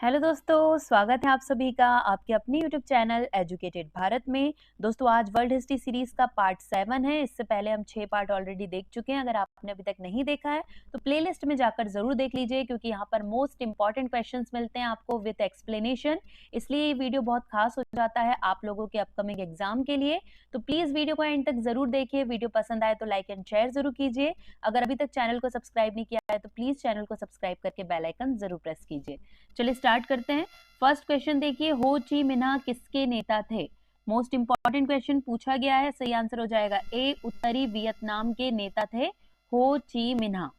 Hello दोस्तों, स्वागत है आप सभी का आपके अपने यूट्यूब चैनल एजुकेटेड भारत में। दोस्तों आज वर्ल्ड हिस्ट्री सीरीज का पार्ट 7 है। इससे पहले हम 6 पार्ट ऑलरेडी देख चुके हैं। अगर आपने अभी तक नहीं देखा है तो प्लेलिस्ट में जाकर जरूर देख लीजिए, क्योंकि यहाँ पर मोस्ट इंपॉर्टेंट क्वेश्चंस मिलते हैं आपको विद एक्सप्लेनेशन। इसलिए ये वीडियो बहुत खास हो जाता है आप लोगों के अपकमिंग एग्जाम के लिए। तो प्लीज वीडियो को एंड तक जरूर देखिए। वीडियो पसंद आए तो लाइक एंड शेयर जरूर कीजिए। अगर अभी तक चैनल को सब्सक्राइब नहीं किया है तो प्लीज चैनल को सब्सक्राइब करके बेल आइकन जरूर प्रेस कीजिए। चलिए स्टार्ट करते हैं। फर्स्ट क्वेश्चन देखिए, हो ची मिन्ह किसके नेता थे? मोस्ट इंपॉर्टेंट क्वेश्चन पूछा गया है। सही आंसर हो जाएगा ए, उत्तरी वियतनाम के नेता थे हो ची मिन्ह।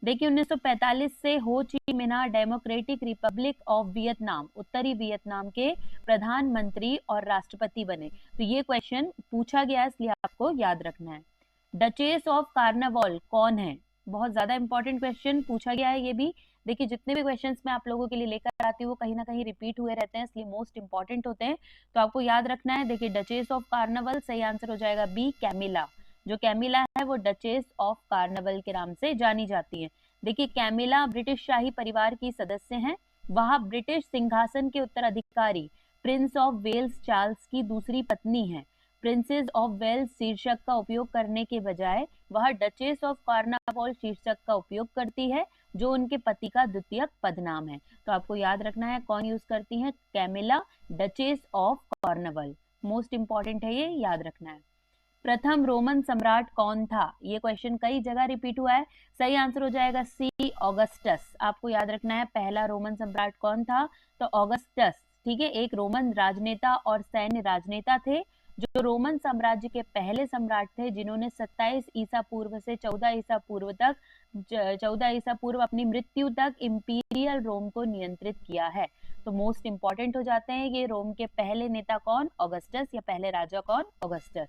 देखिए 1945 से हो Chi Minh democratic Republic of Vietnam, उत्तरी वियतनाम के प्रधानमंत्री और राष्ट्रपति बने। तो ये क्वेश्चन पूछा गया है, इसलिए आपको याद रखना है। डचेस ऑफ कार्नावाल कौन है? बहुत ज्यादा इंपॉर्टेंट क्वेश्चन पूछा गया है ये भी। देखिए जितने भी क्वेश्चंस मैं आप लोगों के लिए लेकर आती हूँ वो कहीं ना कहीं रिपीट हुए रहते हैं, इसलिए मोस्ट इंपॉर्टेंट होते हैं, तो आपको याद रखना है। देखिए डचेस ऑफ कार्नावल, सही आंसर हो जाएगा बी, कैमिला। जो कैमिला है वो डचेस ऑफ कार्नावल के नाम से जानी जाती है। देखिए कैमिला ब्रिटिश शाही परिवार की सदस्य हैं। वह ब्रिटिश सिंहासन के उत्तराधिकारी प्रिंस ऑफ वेल्स चार्ल्स की दूसरी पत्नी है। प्रिंसेस ऑफ वेल्स शीर्षक का उपयोग करने के बजाय वह डचेस ऑफ कार्नावाल शीर्षक का उपयोग करती है, जो उनके पति का द्वितीयक पदनाम है। तो आपको याद रखना है कौन यूज करती है, Camilla, duchess of Cornwall. Most important है, ये याद रखना है। प्रथम रोमन सम्राट कौन था? ये क्वेश्चन कई जगह रिपीट हुआ है। सही आंसर हो जाएगा सी, ऑगस्टस। आपको याद रखना है पहला रोमन सम्राट कौन था, तो ऑगस्टस। ठीक है, एक रोमन राजनेता और सैन्य राजनेता थे, जो रोमन साम्राज्य के पहले सम्राट थे, जिन्होंने 27 ईसा पूर्व से 14 ईसा पूर्व तक 14 ईसा पूर्व अपनी मृत्यु तक इंपीरियल रोम को नियंत्रित किया है। तो मोस्ट इंपॉर्टेंट हो जाते हैं ये रोम के पहले नेता कौन, ऑगस्टस, या पहले राजा कौन, ऑगस्टस।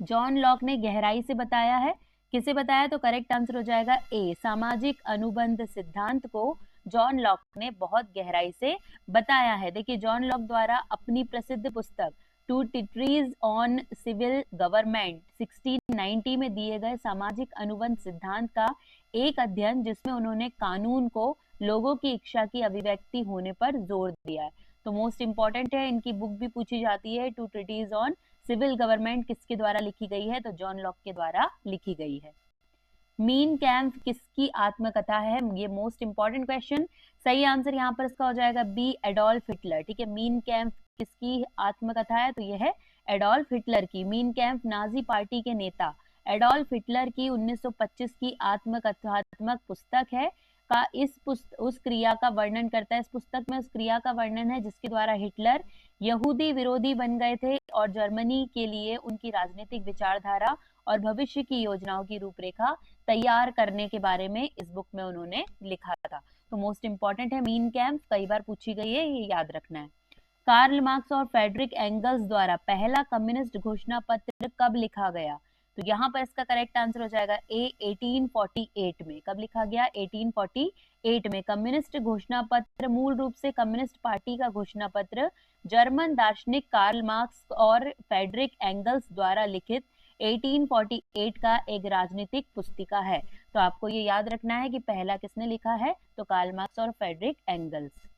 जॉन लॉक ने गहराई से बताया है, किसे बताया? तो करेक्ट आंसर हो जाएगा ए, सामाजिक अनुबंध सिद्धांत को जॉन लॉक ने बहुत गहराई से बताया है। देखिए जॉन लॉक द्वारा अपनी प्रसिद्ध पुस्तक टू टिट्रीज ऑन सिविल गवर्नमेंट 1690 में दिए गए सामाजिक अनुबंध सिद्धांत का एक अध्ययन, जिसमें उन्होंने कानून को लोगों की इच्छा की अभिव्यक्ति होने पर जोर दिया है। तो मोस्ट इंपॉर्टेंट है, इनकी बुक भी पूछी जाती है, two treatises on civil government किसके द्वारा लिखी गई है? तो जॉन लॉक के द्वारा लिखी गई है। मीन कैंप किसकी आत्मकथा है? ये मोस्ट इंपॉर्टेंट क्वेश्चन। सही आंसर यहाँ पर इसका हो जाएगा बी, एडोल्फ हिटलर। ठीक है, मीन कैंप किसकी आत्मकथा है? तो ये है एडोल्फ हिटलर की। मीन कैंप नाजी पार्टी के नेता एडोल्फ हिटलर की 1925 की आत्मकथात्मक पुस्तक है। का उस क्रिया का वर्णन करता है। इस पुस्तक में उस क्रिया का वर्णन है जिसके द्वारा हिटलर यहूदी विरोधी बन गए थे और जर्मनी के लिए उनकी राजनीतिक विचारधारा और भविष्य की योजनाओं की रूपरेखा तैयार करने के बारे में इस बुक में उन्होंने लिखा था। तो मोस्ट इंपॉर्टेंट है मीन कैंप, कई बार पूछी गई है, ये याद रखना है। कार्ल मार्क्स और फ्रेडरिक एंगल्स द्वारा पहला कम्युनिस्ट घोषणा पत्र कब लिखा गया? तो यहाँ पर इसका करेक्ट आंसर हो जाएगा ए, 1848 में। कब लिखा गया? 1848 में। कम्युनिस्ट घोषणा पत्र मूल रूप से कम्युनिस्ट पार्टी का घोषणा पत्र जर्मन दार्शनिक कार्ल मार्क्स और फ्रेडरिक एंगल्स द्वारा लिखित 1848 का एक राजनीतिक पुस्तिका है। तो आपको ये याद रखना है कि पहला किसने लिखा है, तो कार्ल मार्क्स और फ्रेडरिक एंगल्स।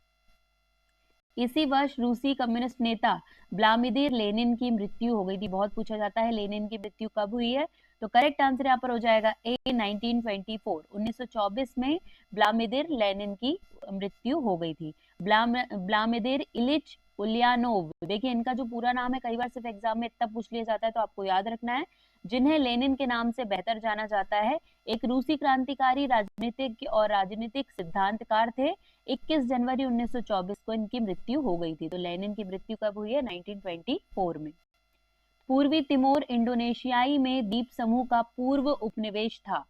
इसी वर्ष रूसी कम्युनिस्ट नेता व्लादिमीर लेनिन की मृत्यु हो गई थी। बहुत पूछा जाता है लेनिन की मृत्यु कब हुई है, तो करेक्ट आंसर यहाँ पर हो जाएगा ए, 1924। 1924 में व्लादिमीर लेनिन की मृत्यु हो गई थी। व्लादिमीर इलिच उलियानोव, देखिए इनका जो पूरा नाम है कई बार सिर्फ एग्जाम में इतना पूछ लिया जाता है, तो आपको याद रखना है, जिन्हें लेनिन के नाम से बेहतर जाना जाता है, एक रूसी क्रांतिकारी राजनीतिक और राजनीतिक सिद्धांतकार थे। 21 जनवरी 1924 को इनकी मृत्यु हो गई थी। तो लेनिन की मृत्यु कब हुई है? 1924 में। पूर्वी तिमोर इंडोनेशियाई में द्वीप समूह का पूर्व उपनिवेश था।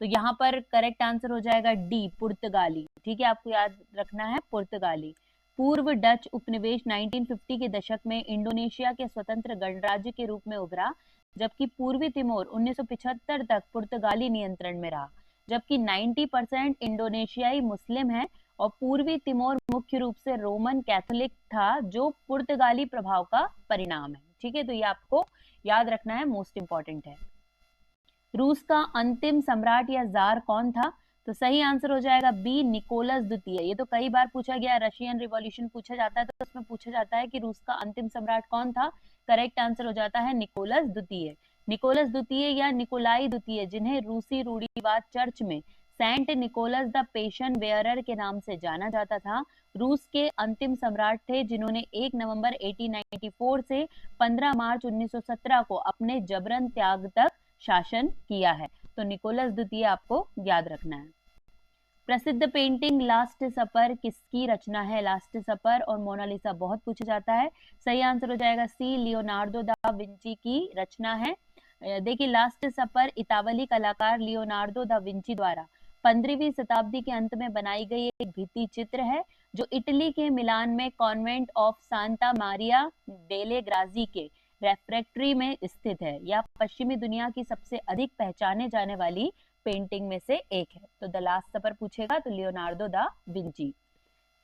तो यहाँ पर करेक्ट आंसर हो जाएगा डी, पुर्तगाली। ठीक है, आपको याद रखना है पुर्तगाली। पूर्व डच उपनिवेश 1950 के दशक में इंडोनेशिया के स्वतंत्र गणराज्य के रूप में उभरा, जबकि पूर्वी तिमोर 1975 तक पुर्तगाली नियंत्रण में रहा। जबकि 90% इंडोनेशियाई मुस्लिम है और पूर्वी तिमोर मुख्य रूप से रोमन कैथोलिक था, जो पुर्तगाली प्रभाव का परिणाम है। ठीक है, तो ये आपको याद रखना है, मोस्ट इंपॉर्टेंट है। रूस का अंतिम सम्राट या जार कौन था? तो सही आंसर हो जाएगा बी, निकोलस द्वितीय। ये तो कई बार पूछा गया, रशियन रिवॉल्यूशन पूछा जाता है तो उसमें पूछा जाता है कि रूस का अंतिम सम्राट कौन था। करेक्ट आंसर हो जाता है निकोलस द्वितीय। निकोलस द्वितीय या निकोलाई द्वितीय, जिन्हें रूसी रूढ़िवाद चर्च में saint Nicholas the passion bearer के नाम से जाना जाता था, रूस के अंतिम सम्राट थे जिन्होंने 1 नवंबर 1894 से 15 मार्च 1917 को अपने जबरन त्याग तक शासन किया है। तो निकोलस द्वितीय आपको याद रखना है। प्रसिद्ध पेंटिंग लास्ट सपर किसकी रचना है? लास्ट सपर और मोनालिसा बहुत पूछा जाता है। सही आंसर हो जाएगा सी, लियोनार्डो दा विंची की रचना है। देखिए, लास्ट सपर इतावली कलाकार लियोनार्डो दा विंची द्वारा 15वीं शताब्दी के अंत में बनाई गई एक भित्ति चित्र है जो इटली के मिलान में कॉन्वेंट ऑफ सांता मारिया डेले ग्राजी के रेफ्रेक्ट्री में स्थित है। यह पश्चिमी दुनिया की सबसे अधिक पहचाने जाने वाली पेंटिंग में से एक है। तो द लास्ट सपर पूछेगा तो लियोनार्डो दा विंची।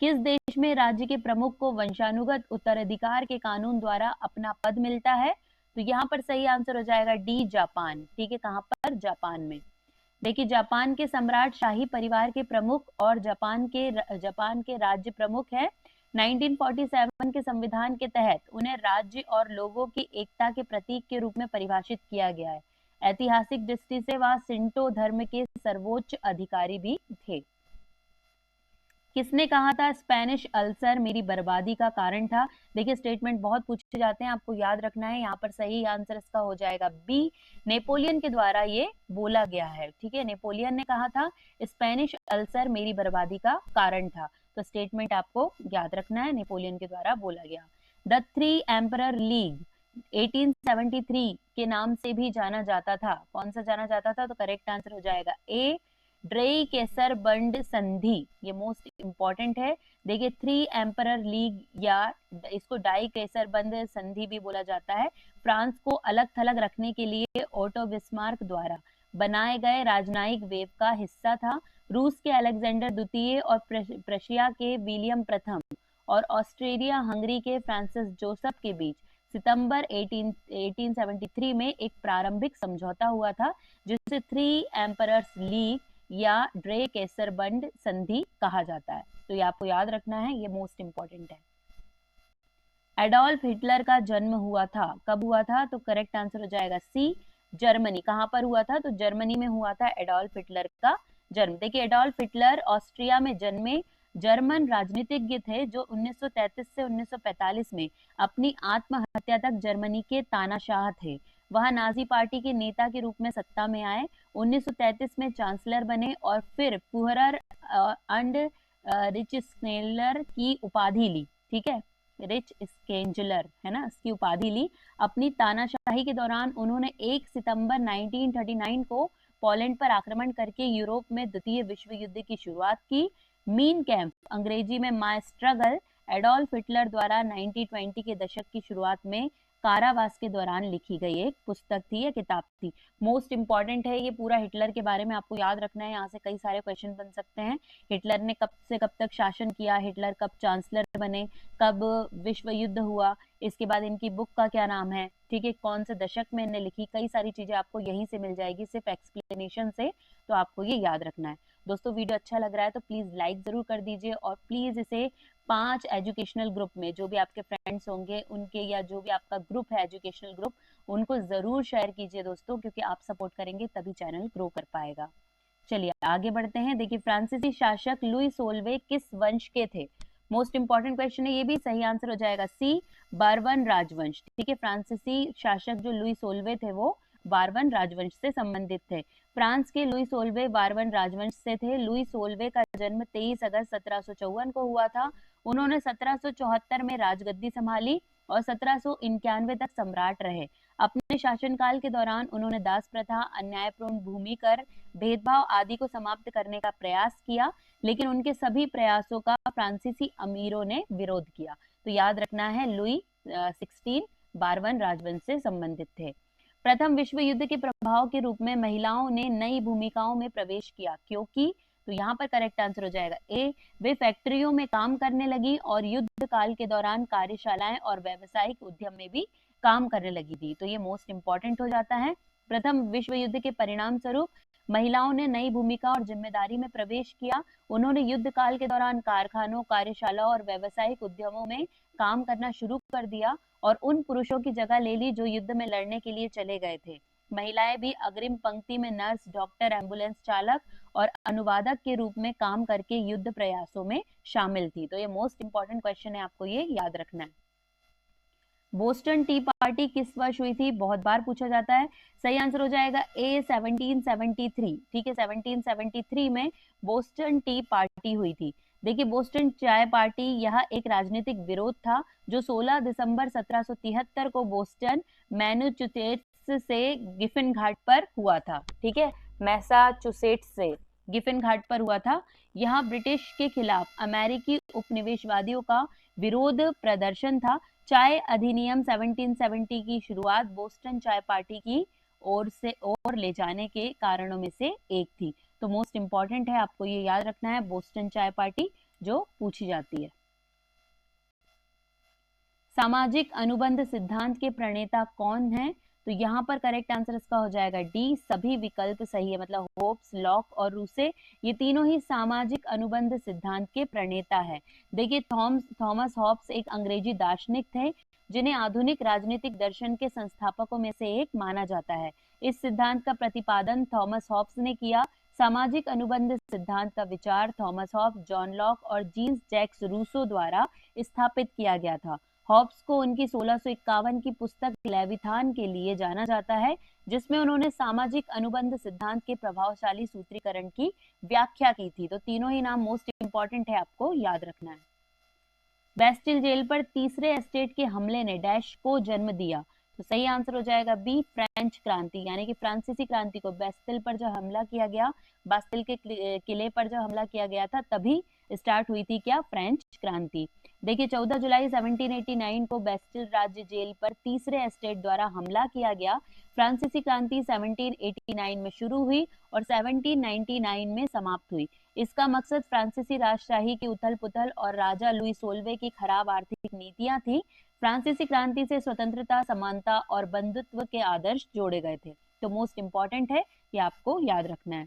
किस देश में राज्य के प्रमुख को वंशानुगत उत्तराधिकार के कानून द्वारा अपना पद मिलता है? तो यहाँ पर सही आंसर हो जाएगा डी, जापान। ठीक है, कहाँ पर? जापान में। देखिए, जापान के सम्राट शाही परिवार के प्रमुख और जापान के राज्य प्रमुख है। 1947 के संविधान के तहत उन्हें राज्य और लोगों की एकता के प्रतीक के रूप में परिभाषित किया गया है। ऐतिहासिक दृष्टि से वह शिंटो धर्म के सर्वोच्च अधिकारी भी थे। किसने कहा था स्पेनिश अल्सर मेरी बर्बादी का कारण था? देखिए, स्टेटमेंट बहुत पूछे जाते हैं, आपको याद रखना है। यहाँ पर सही आंसर इसका हो जाएगा बी, नेपोलियन के द्वारा ये बोला गया है। ठीक है, नेपोलियन ने कहा था स्पेनिश अल्सर मेरी बर्बादी का कारण था। तो स्टेटमेंट आपको याद रखना है, नेपोलियन के द्वारा बोला गया। द थ्री एम्परर लीग 1873 के नाम से भी जाना जाता था। कौन सा जाना जाता था? तो करेक्ट आंसर हो जाएगा ए, ड्रेई केसर बंड संधि। ये मोस्ट इंपॉर्टेंट है। देखिए, थ्री एम्परर लीग या इसको डाई केसर बंद संधि भी बोला जाता है। फ्रांस को अलग थलग रखने के लिए ओटो बिस्मार्क द्वारा बनाए गए राजनयिक वेव का हिस्सा था। रूस के अलेक्जेंडर द्वितीय और प्रशिया के विलियम प्रथम और ऑस्ट्रेलिया हंगरी के फ्रांसिस जोसेफ के बीच सितंबर 1873 में एक प्रारंभिक समझौता हुआ था जिसे थ्री एम्परर्स लीग या ड्रे केसर बंड संधि कहा जाता है। तो ये आपको याद रखना है, ये मोस्ट इंपॉर्टेंट है। एडोल्फ हिटलर का जन्म हुआ था, कब हुआ था? तो करेक्ट आंसर हो जाएगा सी, जर्मनी। कहां पर हुआ था? तो जर्मनी में हुआ था एडोल्फ हिटलर का जन्म। देखिए, एडोल्फ हिटलर ऑस्ट्रिया में जन्मे जर्मन राजनीतिज्ञ थे जो 1933 से 1945 में अपनी आत्महत्या तक जर्मनी के तानाशाह थे। वह नाजी पार्टी के नेता के रूप में सत्ता में आए, 1933 में चांसलर बने और फिर फुहरर एंड रिच स्केंजलर की उपाधि ली। ठीक है, रिच स्केंजलर है ना, इसकी उपाधि ली। अपनी तानाशाही के दौरान उन्होंने 1 सितंबर 1939 को पोलैंड पर आक्रमण करके यूरोप में द्वितीय विश्व युद्ध की शुरुआत की। मीन कैंप, अंग्रेजी में माय स्ट्रगल, एडोल्फ हिटलर द्वारा 1920 के दशक की शुरुआत में कारावास के दौरान लिखी गई एक पुस्तक थी या किताब थी। मोस्ट इंपॉर्टेंट है ये पूरा, हिटलर के बारे में आपको याद रखना है। यहाँ से कई सारे क्वेश्चन बन सकते हैं। हिटलर ने कब से कब तक शासन किया, हिटलर कब चांसलर बने, कब विश्व युद्ध हुआ, इसके बाद इनकी बुक का क्या नाम है, ठीक है, कौन से दशक में इन्हें लिखी, कई सारी चीजें आपको यहीं से मिल जाएगी सिर्फ एक्सप्लेनेशन से। तो आपको ये याद रखना है। दोस्तों, वीडियो अच्छा लग रहा है तो प्लीज लाइक जरूर कर दीजिए और प्लीज इसे 5 एजुकेशनल ग्रुप में, जो भी आपके फ्रेंड्स होंगे उनके, या जो भी आपका ग्रुप है एजुकेशनल ग्रुप, उनको जरूर शेयर कीजिए दोस्तों, क्योंकि आप सपोर्ट करेंगे तभी चैनल ग्रो कर पाएगा। चलिए आगे बढ़ते हैं। देखिए, फ्रांसीसी शासक लुई सोल्वे किस वंश के थे? मोस्ट इंपॉर्टेंट क्वेश्चन है ये भी। सही आंसर हो जाएगा सी, बारबन राजवंश। ठीक है, फ्रांसीसी शासक जो लुई सोल्वे थे वो बारबन राजवंश से संबंधित थे। फ्रांस के लुई सोल्वे बारबन राजवंश से थे। लुई सोल्वे का जन्म 23 अगस्त 1754 को हुआ था। उन्होंने 1774 में राजगद्दी संभाली और 1791 तक सम्राट रहे। अपने शासनकाल के दौरान उन्होंने दास प्रथा, अन्यायपूर्ण भूमि कर, भेदभाव आदि को समाप्त करने का प्रयास किया, लेकिन उनके सभी प्रयासों का फ्रांसीसी अमीरों ने विरोध किया। तो याद रखना है, लुई 16 बारबन राजवंश से संबंधित थे। प्रथम विश्व युद्ध के प्रभाव के रूप में महिलाओं ने नई भूमिकाओं में प्रवेश किया, क्योंकि, तो यहाँ पर करेक्ट आंसर हो जाएगा ए, वे फैक्ट्रियों में काम करने लगी और युद्ध काल के दौरान कार्यशालाएं और व्यावसायिक उद्यम में भी काम करने लगी थी। तो ये मोस्ट इंपॉर्टेंट हो जाता है। प्रथम विश्व युद्ध के परिणाम स्वरूप महिलाओं ने नई भूमिका और जिम्मेदारी में प्रवेश किया। उन्होंने युद्ध काल के दौरान कारखानों, कार्यशालाओं और व्यावसायिक उद्यमों में काम करना शुरू कर दिया और उन पुरुषों की जगह ले ली जो युद्ध में लड़ने के लिए चले गए थे। महिलाएं भी अग्रिम पंक्ति में नर्स, डॉक्टर, एम्बुलेंस चालक और अनुवादक के रूप में काम करके युद्ध प्रयासों में शामिल थी। तो ये मोस्ट इंपॉर्टेंट क्वेश्चन है, आपको ये याद रखना है। बोस्टन टी पार्टी किस वर्ष हुई थी? बहुत बार पूछा जाता है। सही आंसर हो जाएगा ए 1773। ठीक है, 1773 में बोस्टन टी पार्टी हुई थी। देखिए, बोस्टन चाय पार्टी यह एक राजनीतिक विरोध था जो 16 दिसंबर 1773 को बोस्टन, मैसाचुसेट्स से गिफिन घाट पर हुआ था। ठीक है, मैसाचुसेट्स से गिफिन घाट पर हुआ था। यहाँ ब्रिटिश के खिलाफ अमेरिकी उपनिवेशवादियों का विरोध प्रदर्शन था। चाय अधिनियम 1770 की शुरुआत बोस्टन चाय पार्टी की ओर ले जाने के कारणों में से एक थी। तो मोस्ट इंपॉर्टेंट है, आपको ये याद रखना है, बोस्टन चाय पार्टी जो पूछी जाती है। सामाजिक अनुबंध सिद्धांत के प्रणेता कौन है? तो यहाँ पर करेक्ट आंसर इसका हो जाएगा डी, सभी विकल्प सही है। मतलब होब्स, लॉक और रूसे, ये तीनों ही सामाजिक अनुबंध सिद्धांत के प्रणेता है। देखिए, थॉमस हॉब्स एक अंग्रेजी दार्शनिक थे जिन्हें आधुनिक राजनीतिक दर्शन के संस्थापकों में से एक माना जाता है। इस सिद्धांत का प्रतिपादन थॉमस हॉब्स ने किया। सामाजिक अनुबंध सिद्धांत का विचार थॉमस हॉब्स, जॉन लॉक और जीन्स जैक्स रूसो द्वारा स्थापित किया गया था। हॉब्स को उनकी 1651 की पुस्तक लेविथान के लिए जाना जाता है, जिसमें उन्होंने सामाजिक अनुबंध सिद्धांत के प्रभावशाली सूत्रीकरण की व्याख्या की थी। तो तीनों ही नाम मोस्ट इंपॉर्टेंट है, आपको याद रखना है। बेस्टिल जेल पर तीसरे एस्टेट के हमले ने डैश को जन्म दिया। तो सही आंसर हो जाएगा बी, फ्रेंच क्रांति, यानी कि फ्रांसीसी क्रांति को बेस्टिल पर जो हमला किया गया, बास्तिल के किले पर जो हमला किया गया था, तभी स्टार्ट हुई थी क्या? फ्रेंच क्रांति। देखिए, 14 जुलाई 1789 को बेस्टिल राज्य जेल पर तीसरे एस्टेट द्वारा हमला किया गया। फ्रांसीसी क्रांति 1789 में शुरू हुई और 1799 में समाप्त हुई। इसका मकसद फ्रांसीसी राजशाही की उथल पुथल और राजा लुई 16वें की खराब आर्थिक नीतियां थी। फ्रांसीसी क्रांति से स्वतंत्रता, समानता और बंधुत्व के आदर्श जोड़े गए थे। तो मोस्ट इंपॉर्टेंट है, ये आपको याद रखना है।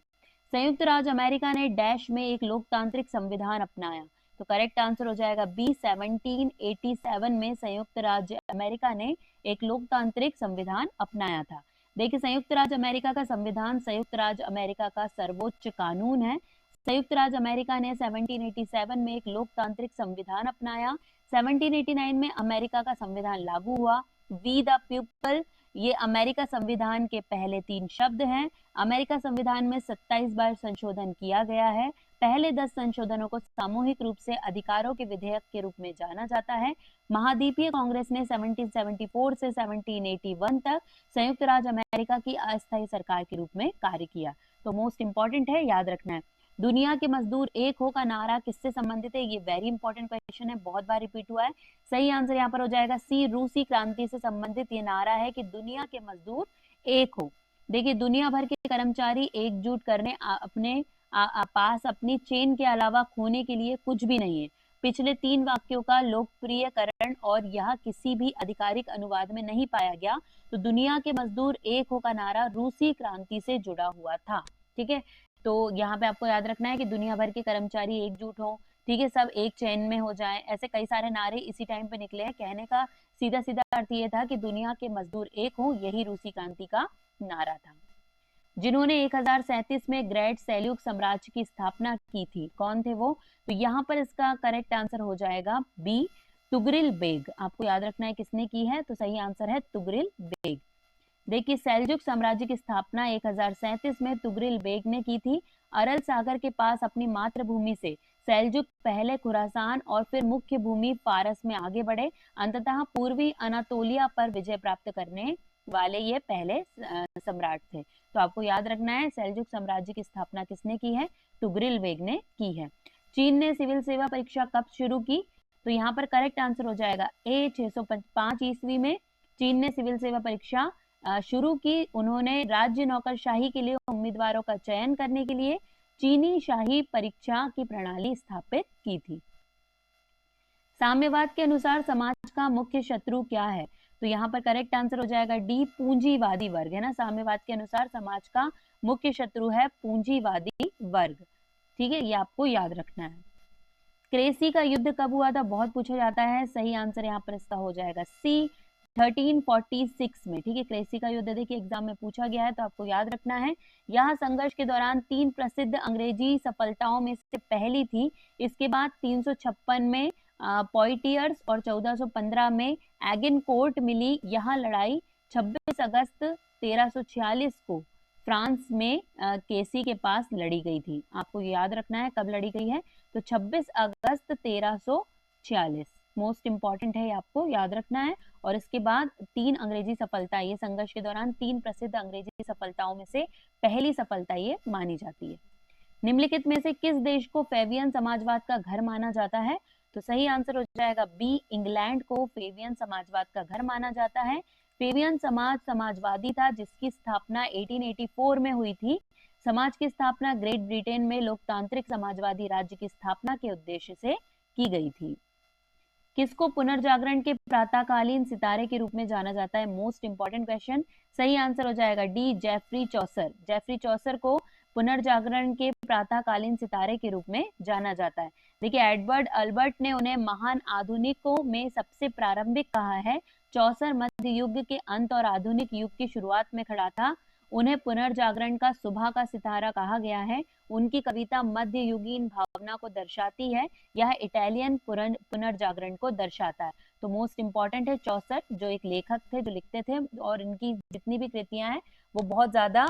संयुक्त राज्य अमेरिका ने डैश में एक लोकतांत्रिक संविधान अपनाया। तो करेक्ट आंसर हो जाएगा बी, 1787 में संयुक्त राज्य अमेरिका ने एक लोकतांत्रिक संविधान अपनाया था। देखिए, संयुक्त राज्य अमेरिका का संविधान संयुक्त राज्य अमेरिका का सर्वोच्च कानून है। संयुक्त राज्य अमेरिका ने 1787 में एक लोकतांत्रिक संविधान अपनाया। 1789 में अमेरिका का संविधान लागू हुआ। वी द पीपल, ये अमेरिका संविधान के पहले 3 शब्द हैं। अमेरिका संविधान में 27 बार संशोधन किया गया है। पहले 10 संशोधनों को सामूहिक रूप से अधिकारों के विधेयक के रूप में जाना जाता है। महाद्वीपीय कांग्रेस ने 1774 से 1781 तक संयुक्त राज्य अमेरिका की अस्थायी सरकार के रूप में कार्य किया। तो मोस्ट इंपॉर्टेंट है, याद रखना है। दुनिया के मजदूर एक हो का नारा किससे संबंधित है? ये वेरी इंपॉर्टेंट क्वेश्चन है, बहुत बार रिपीट हुआ है। सही आंसर यहाँ पर हो जाएगा सी, रूसी क्रांति से संबंधित ये नारा है कि दुनिया के मजदूर एक हो। देखिए, दुनिया भर के कर्मचारी एकजुट करने अपने पास अपनी चेन के अलावा खोने के लिए कुछ भी नहीं है। पिछले 3 वाक्यों का लोकप्रियकरण और यह किसी भी आधिकारिक अनुवाद में नहीं पाया गया। तो दुनिया के मजदूर एक हो का नारा रूसी क्रांति से जुड़ा हुआ था। ठीक है, तो यहाँ पे आपको याद रखना है कि दुनिया भर के कर्मचारी एकजुट हो, ठीक है, सब एक चैन में हो जाएं। ऐसे कई सारे नारे इसी टाइम पे निकले हैं। कहने का सीधा सीधा अर्थ ये था कि दुनिया के मजदूर एक हो, यही रूसी क्रांति का नारा था। जिन्होंने 1037 में ग्रेट सेल्यूक साम्राज्य की स्थापना की थी, कौन थे वो? तो यहाँ पर इसका करेक्ट आंसर हो जाएगा बी, तुगरिल बेग। आपको याद रखना है किसने की है, तो सही आंसर है तुगरिल बेग। देखिए, सेल्जुक साम्राज्य की स्थापना 1037 में तुगरिल बेग ने की थी। अरल सागर के पास अपनी मातृभूमि से सेल्जुक पहले खुरासान और फिर मुख्य भूमि फारस में आगे बढ़े। अंततः पूर्वी अनातोलिया पर विजय प्राप्त करने वाले ये पहले सम्राट थे। तो आपको याद रखना है, सेल्जुक साम्राज्य की स्थापना किसने की है? तुगरिल बेग ने की है। चीन ने सिविल सेवा परीक्षा कब शुरू की? तो यहाँ पर करेक्ट आंसर हो जाएगा ए, 605 ईस्वी में चीन ने सिविल सेवा परीक्षा शुरू की। उन्होंने राज्य नौकरशाही के लिए उम्मीदवारों का चयन करने के लिए चीनी शाही परीक्षा की प्रणाली स्थापित की थी। साम्यवाद के अनुसार समाज का मुख्य शत्रु क्या है? तो यहाँ पर करेक्ट आंसर हो जाएगा डी, पूंजीवादी वर्ग, है ना। साम्यवाद के अनुसार समाज का मुख्य शत्रु है पूंजीवादी वर्ग, ठीक है, ये आपको याद रखना है। क्रेसी का युद्ध कब हुआ था, बहुत पूछा जाता है। सही आंसर यहाँ पर इसका हो जाएगा सी, 1346 में, ठीक है। क्रेसी का युद्ध देखिए एग्जाम में पूछा गया है, तो आपको याद रखना है। यह संघर्ष के दौरान 3 प्रसिद्ध अंग्रेजी सफलताओं में से पहली थी। इसके बाद 356 में पॉइटियर्स और 1415 में एगिनकोर्ट मिली। यह लड़ाई 26 अगस्त 1346 को फ्रांस में केसी के पास लड़ी गई थी। आपको याद रखना है कब लड़ी गई है, तो 26 अगस्त 1346, मोस्ट इंपॉर्टेंट है, ये आपको याद रखना है। और इसके बाद 3 अंग्रेजी सफलता, ये संघर्ष के दौरान 3 प्रसिद्ध अंग्रेजी सफलताओं में से पहली सफलता ये मानी जाती है। निम्नलिखित में से किस देश को फेवियन समाजवाद का घर माना जाता है, तो सही आंसर हो जाएगा बी, इंग्लैंड को फेवियन समाजवाद का घर माना जाता है। फेवियन समाज समाजवादी था, जिसकी स्थापना 1884 में हुई थी। समाज की स्थापना ग्रेट ब्रिटेन में लोकतांत्रिक समाजवादी राज्य की स्थापना के उद्देश्य से की गई थी। किसको पुनर्जागरण के प्रातःकालीन सितारे के रूप में जाना जाता है, मोस्ट इंपॉर्टेंट क्वेश्चन। सही आंसर हो जाएगा D, Geoffrey Chaucer. Geoffrey Chaucer को पुनर्जागरण के प्रातःकालीन सितारे के रूप में जाना जाता है। देखिए एडवर्ड अल्बर्ट ने उन्हें महान आधुनिकों में सबसे प्रारंभिक कहा है। चौसर मध्य युग के अंत और आधुनिक युग की शुरुआत में खड़ा था। उन्हें पुनर्जागरण का सुबह का सितारा कहा गया है। उनकी कविता मध्ययुगीन भावना को दर्शाती है। यह इटालियन पुनर्जागरण को दर्शाता है। तो मोस्ट इंपॉर्टेंट है चौसर, जो एक लेखक थे, जो लिखते थे, और इनकी जितनी भी कृतियां हैं वो बहुत ज्यादा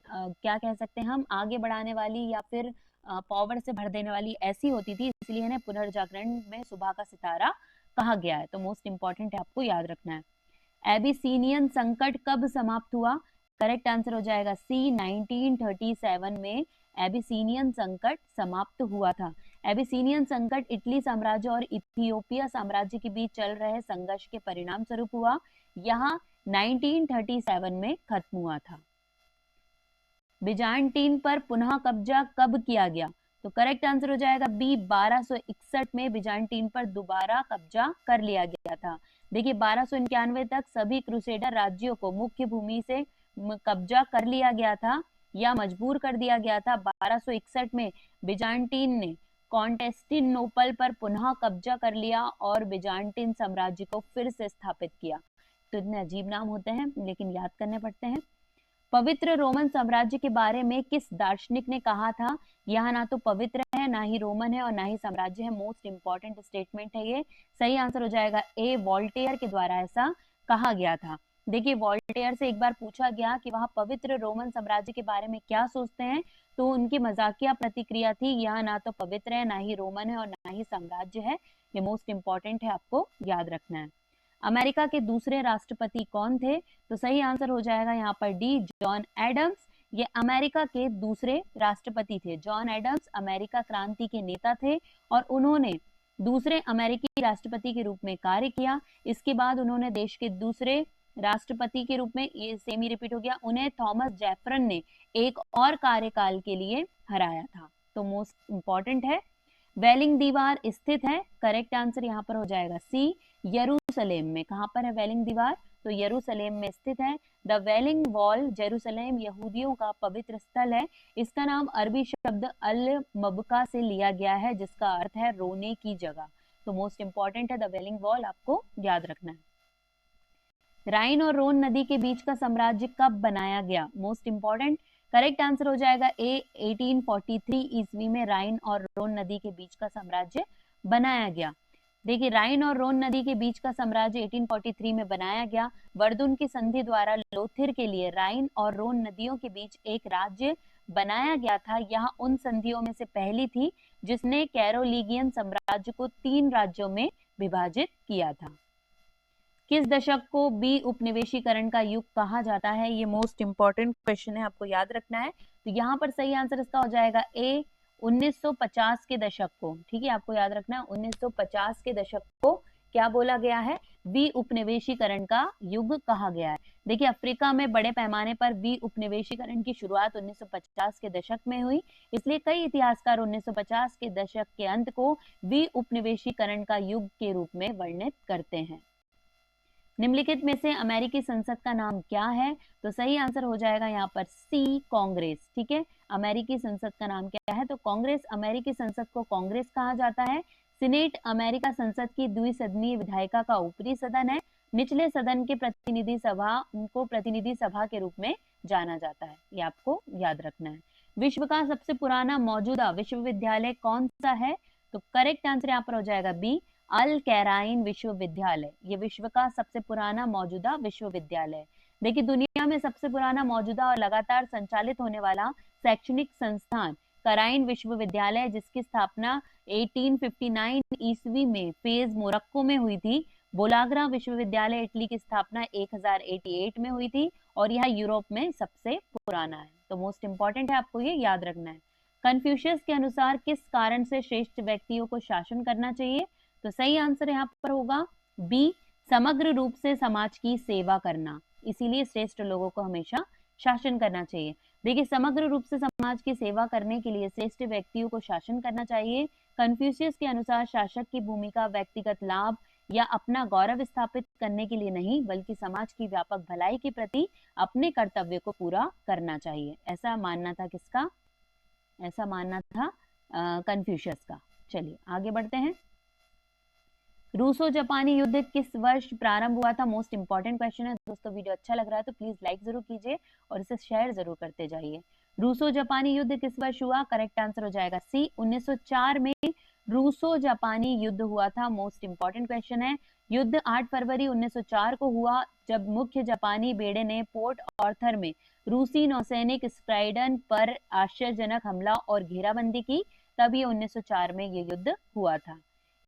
क्या कह सकते हैं हम, आगे बढ़ाने वाली या फिर पावर से भर देने वाली ऐसी होती थी, इसलिए इन्हें पुनर्जागरण में सुबह का सितारा कहा गया है। तो मोस्ट इंपॉर्टेंट है, आपको याद रखना है। एबिसिनियन संकट कब समाप्त हुआ, करेक्ट आंसर हो जाएगा सी, 1937 में एबिसिनियन संकट समाप्त हुआ था। एबिसिनियन संकट इटली साम्राज्य और इथियोपिया साम्राज्य के बीच चल रहे संघर्ष के परिणाम स्वरूप हुआ। यहाँ 1937 में खत्म हुआ था। बिजान्टीन पर पुनः कब्जा कब किया गया, तो करेक्ट आंसर हो जाएगा बी, 1261 में बिजान्टीन पर दोबारा कब्जा कर लिया गया था। देखिए 1291 तक सभी क्रूसेडर राज्यों को मुख्य भूमि से कब्जा कर लिया गया था या मजबूर कर दिया गया था। 1261 में बिजान्टीन ने कॉन्स्टेंटिनोपल पर पुनः कब्जा कर लिया और बिजान्टीन साम्राज्य को फिर से स्थापित किया। तो इतने अजीब नाम होते हैं, लेकिन याद करने पड़ते हैं। पवित्र रोमन साम्राज्य के बारे में किस दार्शनिक ने कहा था, यह ना तो पवित्र है, ना ही रोमन है, और ना ही साम्राज्य है। मोस्ट इंपॉर्टेंट स्टेटमेंट है ये। सही आंसर हो जाएगा ए, वॉल्टेयर के द्वारा ऐसा कहा गया था। देखिए वॉल्टेयर से एक बार पूछा गया कि वह पवित्र रोमन साम्राज्य के बारे में क्या सोचते हैं, तो उनकी मजाकिया प्रतिक्रिया थी, यह ना तो पवित्र है, ना ही रोमन है, और ना ही साम्राज्य है। ये मोस्ट इंपॉर्टेंट है, आपको याद रखना है। अमेरिका के दूसरे राष्ट्रपति कौन थे, तो सही आंसर हो जाएगा यहाँ पर डी, जॉन एडम्स। ये अमेरिका के दूसरे राष्ट्रपति थे। जॉन एडम्स अमेरिका क्रांति के नेता थे और उन्होंने दूसरे अमेरिकी राष्ट्रपति के रूप में कार्य किया। इसके बाद उन्होंने देश के दूसरे राष्ट्रपति के रूप में, ये सेम ही रिपीट हो गया, उन्हें थॉमस जेफरसन ने एक और कार्यकाल के लिए हराया था। तो मोस्ट इंपॉर्टेंट है। वेलिंग दीवार स्थित है, करेक्ट आंसर यहाँ पर हो जाएगा सी, यरूशलेम में। कहाँ पर है वेलिंग दीवार, तो यरूशलेम में स्थित है। द वेलिंग वॉल जेरूशलेम यहूदियों का पवित्र स्थल है। इसका नाम अरबी शब्द अल मबका से लिया गया है, जिसका अर्थ है रोने की जगह। तो मोस्ट इंपॉर्टेंट है द वेलिंग वॉल, आपको याद रखना है। राइन और रोन नदी के बीच का साम्राज्य कब बनाया गया, मोस्ट इंपॉर्टेंट। करेक्ट आंसर हो जाएगा ए, 1843 ईस्वी में राइन और रोन नदी के बीच का साम्राज्य बनाया गया। देखिए राइन और रोन नदी के बीच का साम्राज्य 1843 में बनाया गया। वर्दुन की संधि द्वारा लोथिर के लिए राइन और रोन नदियों के बीच एक राज्य बनाया गया था। यह उन संधियों में से पहली थी जिसने कैरोलिगियन साम्राज्य को 3 राज्यों में विभाजित किया था। किस दशक को बी उपनिवेशीकरण का युग कहा जाता है, ये मोस्ट इंपॉर्टेंट क्वेश्चन है, आपको याद रखना है। तो यहाँ पर सही आंसर इसका हो जाएगा ए, 1950 के दशक को। ठीक है, आपको याद रखना है 1950 के दशक को क्या बोला गया है, बी उपनिवेशीकरण का युग कहा गया है। देखिए अफ्रीका में बड़े पैमाने पर बी उपनिवेशीकरण की शुरुआत 1950 के दशक में हुई, इसलिए कई इतिहासकार 1950 के दशक के अंत को बी उपनिवेशीकरण का युग के रूप में वर्णित करते हैं। निम्नलिखित में से अमेरिकी संसद का नाम क्या है? तो सही आंसर हो जाएगा यहाँ पर सी, कांग्रेस। ठीक है, अमेरिकी संसद का नाम क्या है? तो कांग्रेस। अमेरिकी संसद को कांग्रेस कहा जाता है। सीनेट अमेरिका संसद की द्विसदनीय विधायिका का ऊपरी सदन है। निचले सदन के प्रतिनिधि सभा को प्रतिनिधि सभा के रूप में जाना जाता है, ये आपको याद रखना है। विश्व का सबसे पुराना मौजूदा विश्वविद्यालय कौन सा है? तो करेक्ट आंसर यहाँ पर हो जाएगा बी, अल कैराइन विश्वविद्यालय। ये विश्व का सबसे पुराना मौजूदा विश्वविद्यालय है। देखिए, दुनिया में सबसे पुराना मौजूदा और लगातार संचालित होने वाला शैक्षणिक संस्थान कराइन विश्वविद्यालय, जिसकी स्थापना 1859 ईस्वी में फेज मोरक्को में हुई थी। बोलाग्रा विश्वविद्यालय इटली की स्थापना 1088 में हुई थी और यह यूरोप में सबसे पुराना है। तो मोस्ट इंपॉर्टेंट है, आपको ये याद रखना है। कन्फ्यूशियस के अनुसार किस कारण से श्रेष्ठ व्यक्तियों को शासन करना चाहिए? तो सही आंसर यहाँ पर होगा बी, समग्र रूप से समाज की सेवा करना, इसीलिए श्रेष्ठ लोगों को हमेशा शासन करना चाहिए। देखिए, समग्र रूप से समाज की सेवा करने के लिए श्रेष्ठ व्यक्तियों को शासन करना चाहिए। कन्फ्यूशियस के अनुसार शासक की भूमिका व्यक्तिगत लाभ या अपना गौरव स्थापित करने के लिए नहीं, बल्कि समाज की व्यापक भलाई के प्रति अपने कर्तव्य को पूरा करना चाहिए। ऐसा मानना था किसका? ऐसा मानना था कन्फ्यूशियस का। चलिए आगे बढ़ते हैं। रूसो जापानी युद्ध किस वर्ष प्रारंभ हुआ था? मोस्ट इंपॉर्टेंट क्वेश्चन है दोस्तों। वीडियो अच्छा लग रहा है तो प्लीज लाइक जरूर कीजिए और इसे शेयर जरूर करते जाइए। रूसो जापानी युद्ध किस वर्ष हुआ? करेक्ट आंसर हो जाएगा सी, 1904 में रूसो जापानी युद्ध हुआ था। मोस्ट इंपॉर्टेंट क्वेश्चन है। युद्ध 8 फरवरी 1904 को हुआ, जब मुख्य जापानी बेड़े ने पोर्ट ऑर्थर में रूसी नौसैनिक स्क्वाड्रन पर आश्चर्यजनक हमला और घेराबंदी की, तब ये 1904 में ये युद्ध हुआ था।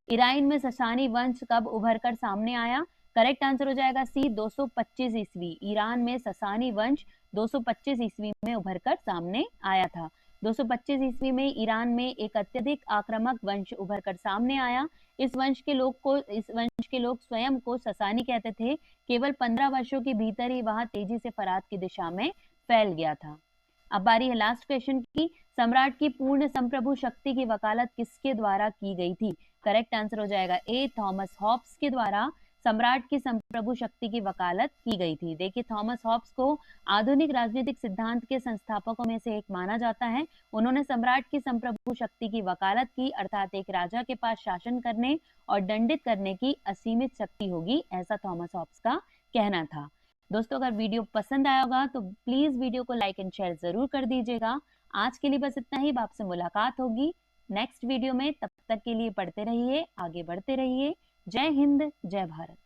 ईरान में ससानी वंश कब उभर कर सामने आया? करेक्ट आंसर हो जाएगा सी, 225 ईस्वी। ईरान में ससानी वंश 225 ईस्वी में उभर कर सामने आया था। 225 ईस्वी में ईरान में एक अत्यधिक आक्रामक वंश उभर कर सामने आया। इस वंश के लोग स्वयं को ससानी कहते थे। केवल 15 वर्षों के भीतर ही वह तेजी से फरात की दिशा में फैल गया था। अब बारी है लास्ट क्वेश्चन की। सम्राट की पूर्ण संप्रभु शक्ति की वकालत किसके द्वारा की गई थी? करेक्ट आंसर हो जाएगा ए, थॉमस हॉब्स के द्वारा सम्राट की संप्रभु शक्ति की वकालत की गई थी। देखिए, थॉमस हॉब्स को आधुनिक राजनीतिक सिद्धांत के संस्थापकों में से एक माना जाता है। उन्होंने सम्राट की संप्रभु शक्ति की वकालत की, अर्थात एक राजा के पास शासन करने और दंडित करने की असीमित शक्ति होगी, ऐसा थॉमस हॉब्स का कहना था। दोस्तों, अगर वीडियो पसंद आया होगा तो प्लीज वीडियो को लाइक एंड शेयर जरूर कर दीजिएगा। आज के लिए बस इतना ही। आपसे मुलाकात होगी नेक्स्ट वीडियो में। तब तक के लिए पढ़ते रहिए, आगे बढ़ते रहिए। जय हिंद, जय भारत।